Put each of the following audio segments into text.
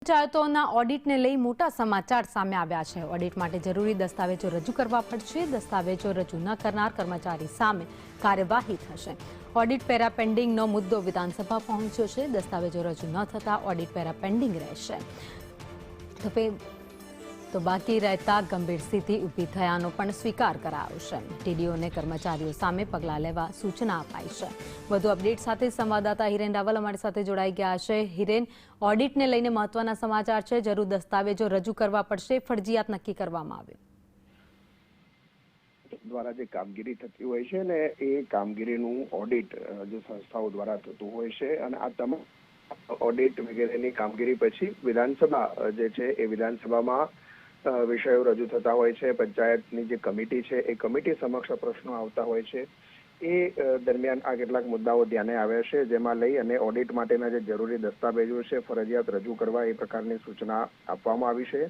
પંચાયતોના ઓડિટને લઈ મોટા સમાચાર સામે આવ્યા છે। ઓડિટ માટે જરૂરી દસ્તાવેજો રજૂ કરવા પડશે। દસ્તાવેજો રજૂ ન કરનાર કર્મચારી સામે કાર્યવાહી થશે। ઓડિટ પેરા પેન્ડિંગનો મુદ્દો વિધાનસભા પહોંચ્યો છે। દસ્તાવેજો રજૂ ન થતા ઓડિટ પેરા પેન્ડિંગ રહેશે। તો બાકી રહેતા ગંભીર સ્થિતિ ઊભી થયાનો પણ સ્વીકાર કરાયો છે। ટીડીઓને કર્મચારીઓ સામે પગલાં લેવા સૂચના અપાઈ છે। વધુ અપડેટ સાથે સંવાદદાતા હિરેન રાવલ અમારી સાથે જોડાઈ ગયા છે। હિરેન, ઓડિટને લઈને મહત્વના સમાચાર છે। જરૂર દસ્તાવેજો રજૂ કરવા પડશે, ફરજિયાત નક્કી કરવામાં આવ્યું। દ્વારા જે કામગીરી થતી હોય છે ને એ કામગીરીનું ઓડિટ જે સંસ્થાઓ દ્વારા થતું હોય છે અને આ તમામ ઓડિટ વગેરેની કામગીરી પછી વિધાનસભા જે છે એ વિધાનસભામાં વિષયો રજૂ થતા હોય છે। પંચાયતની જે કમિટી છે એ કમિટી સમક્ષ પ્રશ્નો આવતા હોય છે। એ દરમિયાન આ કેટલાક મુદ્દાઓ ધ્યાને આવ્યા છે, જેમાં લઈ અને ઓડિટ માટેના જે જરૂરી દસ્તાવેજો છે ફરજિયાત રજૂ કરવા એ પ્રકારની સૂચના આપવામાં આવી છે।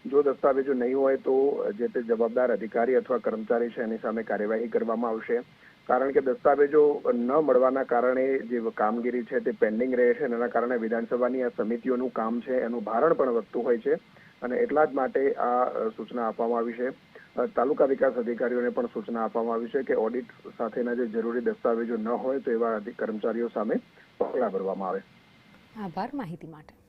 જો દસ્તાવેજો નહીં હોય તો જે તે જવાબદાર અધિકારી અથવા કર્મચારી છે એની સામે કાર્યવાહી કરવામાં આવશે। કારણ કે દસ્તાવેજો ન મળવાના કારણે જે કામગીરી છે તે પેન્ડિંગ રહે છે, એના કારણે વિધાનસભાની આ સમિતિઓનું કામ છે એનું ભારણ પણ વધતું હોય છે અને એટલા જ માટે આ સૂચના આપવામાં આવી છે। તાલુકા વિકાસ અધિકારીઓને પણ સૂચના આપવામાં આવી છે કે ઓડિટ સાથેના જે જરૂરી દસ્તાવેજો ન હોય તો એવા કર્મચારીઓ સામે પગલાં ભરવામાં આવે। આભાર માહિતી માટે।